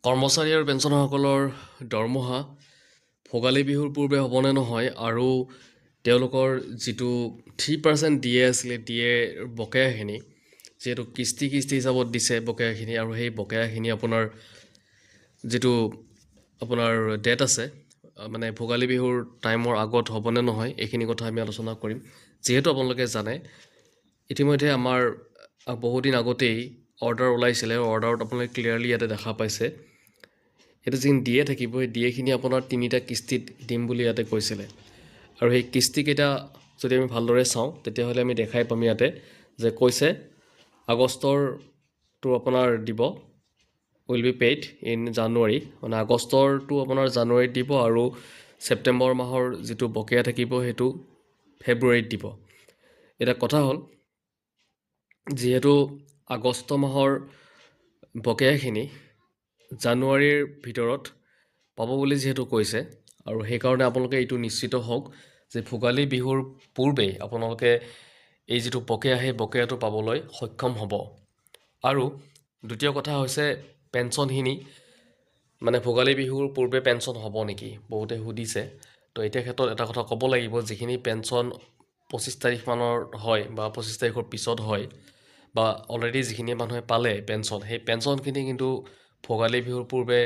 কৰ্মচাৰী আৰু পেঞ্চনাৰসকলৰ দৰমহা ভোগালী বিহুৰ পূৰ্বে হ'বনে নহয় আৰু তেওঁলোকৰ যিটো 3% দিয়ে আছিলে বকেয়াখিনি যিহেতু কিস্তি হিচাপত দিছে বকেয়াখিনি আৰু সেই বকেয়াখিনি আপোনাৰ যিটো আপোনাৰ ডেট আছে মানে ভোগালী বিহুৰ টাইমৰ আগত হ'বনে নহয় এইখিনি কথা আমি আলোচনা কৰিম। যিহেতু আপোনালোকে জানে ইতিমধ্যে আমাৰ বহুদিন আগতেই অৰ্ডাৰ ওলাইছিলে, অৰ্ডাৰত আপোনালোকে ক্লিয়াৰলি ইয়াতে দেখা পাইছে এইটো যিখিনি দিয়ে থাকিব, সেই দিয়েখিনি আপোনাৰ 3টা কিস্তিত দিম বুলি ইয়াতে কৈছিলে। আৰু সেই কিস্তিকেইটা যদি আমি ভালদৰে চাওঁ তেতিয়াহ'লে আমি দেখাই পাম ইয়াতে যে কৈছে আগষ্টৰটো আপোনাৰ দিব উইল বি পেইড ইন জানুৱাৰী, মানে আগষ্টৰটো আপোনাৰ জানুৱাৰীত দিব আৰু ছেপ্টেম্বৰ মাহৰ যিটো বকেয়া থাকিব সেইটো ফেব্ৰুৱাৰীত দিব। এটা কথা হ'ল যিহেতু আগষ্ট মাহৰ বকেয়াখিনি জানুৱাৰীৰ ভিতৰত পাব বুলি যিহেতু কৈছে আৰু সেইকাৰণে আপোনালোকে এইটো নিশ্চিত হওক যে ভোগালী বিহুৰ পূৰ্বেই আপোনালোকে এই যিটো বকেয়া সেই বকেয়াটো পাবলৈ সক্ষম হ'ব। আৰু দ্বিতীয় কথা হৈছে পেঞ্চনখিনি মানে ভোগালী বিহুৰ পূৰ্বে পেঞ্চন হ'ব নেকি বহুতে সুধিছে। তো এতিয়া ক্ষেত্ৰত এটা কথা ক'ব লাগিব, যিখিনি পেঞ্চন 25 তাৰিখ মানৰ হয় বা 25 তাৰিখৰ পিছত হয় বা অলৰেডি যিখিনি মানুহে পালে পেঞ্চন, সেই পেঞ্চনখিনি কিন্তু ভোগালী বিহুৰ পূৰ্বে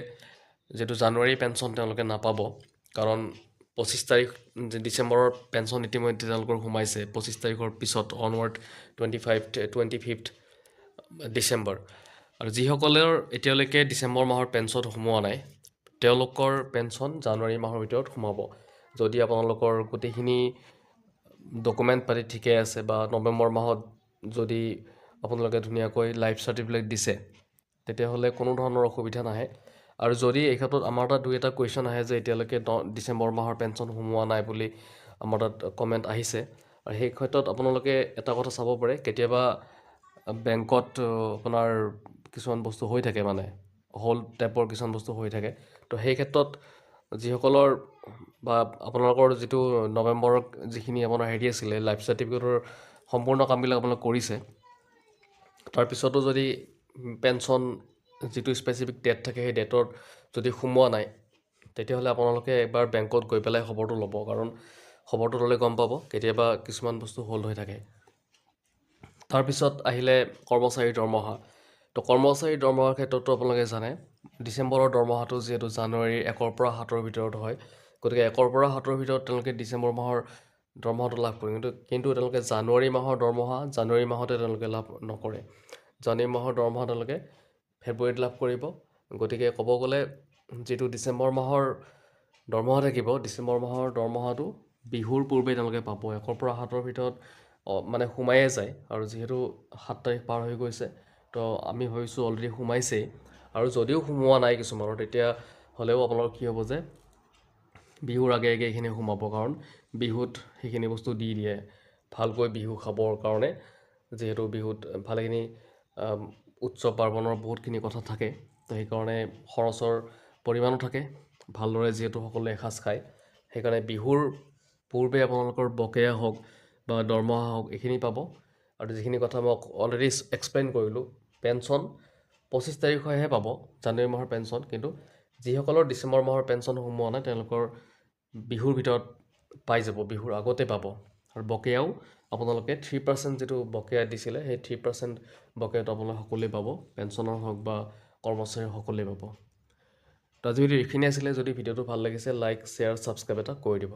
যিটো জানুৱাৰী পেঞ্চন তেওঁলোকে নাপাব, কাৰণ 25 তাৰিখ ডিচেম্বৰৰ পেঞ্চন ইতিমধ্যে তেওঁলোকৰ সোমাইছে 25 তাৰিখৰ পিছত অনৱাৰ্ড 25th ডিচেম্বৰ। আৰু যিসকলৰ এতিয়ালৈকে ডিচেম্বৰ মাহৰ পেঞ্চন সোমোৱা নাই তেওঁলোকৰ পেঞ্চন জানুৱাৰী মাহৰ ভিতৰত সোমাব। যদি আপোনালোকৰ গোটেইখিনি ডকুমেণ্ট পাতি ঠিকে আছে বা নৱেম্বৰ মাহত যদি আপোনালোকে ধুনীয়াকৈ লাইফ চাৰ্টিফিকেট দিছে তেতিয়াহ'লে কোনো ধৰণৰ অসুবিধা নাহে। আৰু যদি এই ক্ষেত্ৰত আমাৰ তাত 2-এটা কুৱেশ্যন আহে যে এতিয়ালৈকে ডিচেম্বৰ মাহৰ পেঞ্চন সোমোৱা নাই বুলি আমাৰ তাত কমেণ্ট আহিছে, আৰু সেই ক্ষেত্ৰত আপোনালোকে এটা কথা চাব পাৰে, কেতিয়াবা বেংকত আপোনাৰ কিছুমান বস্তু হৈ থাকে, মানে হোল্ড টাইপৰ কিছুমান বস্তু হৈ থাকে। তো সেই ক্ষেত্ৰত যিসকলৰ বা আপোনালোকৰ যিটো নৱেম্বৰত যিখিনি আপোনাৰ আছিলে লাইফ চাৰ্টিফিকেটৰ সম্পূৰ্ণ কামবিলাক আপোনালোকে কৰিছে, তাৰপিছতো যদি পেঞ্চন যিটো স্পেচিফিক ডেট থাকে সেই ডেটত যদি সোমোৱা নাই তেতিয়াহ'লে আপোনালোকে এবাৰ বেংকত গৈ পেলাই খবৰটো ল'ব, কাৰণ খবৰটো ল'লে গম পাব কেতিয়াবা কিছুমান বস্তু হোল্ড হৈ থাকে। তাৰপিছত আহিলে কৰ্মচাৰীৰ দৰমহা। তো কৰ্মচাৰীৰ দৰমহাৰ ক্ষেত্ৰতো আপোনালোকে জানে ডিচেম্বৰৰ দৰমহাটো যিহেতু জানুৱাৰীৰ 1ৰ পৰা 7ৰ ভিতৰত হয়, গতিকে 1ৰ পৰা 7ৰ ভিতৰত তেওঁলোকে ডিচেম্বৰ মাহৰ দৰমহাটো লাভ কৰিব। কিন্তু তেওঁলোকে জানুৱাৰী মাহৰ দৰমহা জানুৱাৰী মাহতে তেওঁলোকে লাভ নকৰে, জানুৱাৰী মাহৰ দৰমহা তেওঁলোকে ফেব্ৰুৱাৰীত লাভ কৰিব। গতিকে ক'ব গ'লে যিটো ডিচেম্বৰ মাহৰ দৰমহা থাকিব, ডিচেম্বৰ মাহৰ দৰমহাটো বিহুৰ পূৰ্বে তেওঁলোকে পাব। 1ৰ পৰা 7ৰ ভিতৰত মানে সোমায়ে যায়, আৰু যিহেতু 7 তাৰিখ পাৰ হৈ গৈছে তো আমি ভাবিছোঁ অলৰেডি সোমাইছেই, আৰু যদিও সোমোৱা নাই কিছুমানৰ তেতিয়া হ'লেও আপোনালোকৰ কি হ'ব যে বিহুৰ আগে এইখিনি সোমাব, কাৰণ বিহুত সেইখিনি বস্তু দি দিয়ে ভালকৈ বিহু খাবৰ কাৰণে। যিহেতু বিহুত ভালেখিনি উৎসৱ পাৰ্বণৰ বহুতখিনি কথা থাকে, তো সেইকাৰণে খৰচৰ পৰিমাণো থাকে ভালদৰে, যিহেতু সকলোৱে এসাঁজ খায়। সেইকাৰণে বিহুৰ পূৰ্বে আপোনালোকৰ বকেয়া হওক বা দৰমহা হওক এইখিনি পাব। আৰু যিখিনি কথা মই অলৰেডি এক্সপ্লেইন কৰিলোঁ, পেঞ্চন 25 তাৰিখেহে পাব জানুৱাৰী মাহৰ পেঞ্চন, কিন্তু যিসকলৰ ডিচেম্বৰ মাহৰ পেঞ্চন সোমোৱা নাই তেওঁলোকৰ বিহুৰ ভিতৰত পাই যাব, বিহুৰ আগতে পাব। আৰু বকেয়াও আপোনালোকে 3% যিটো বকেয়া দিছিলে সেই 3% বকেয়াটো আপোনালোকে সকলোৱে পাব, পেঞ্চনৰ হওক বা কৰ্মচাৰীৰ সকলোৱে পাব। তো আজি ভিডিঅ' এইখিনি আছিলে। যদি ভিডিঅ'টো ভাল লাগিছে লাইক শ্বেয়াৰ ছাবস্ক্ৰাইব এটা কৰি দিব।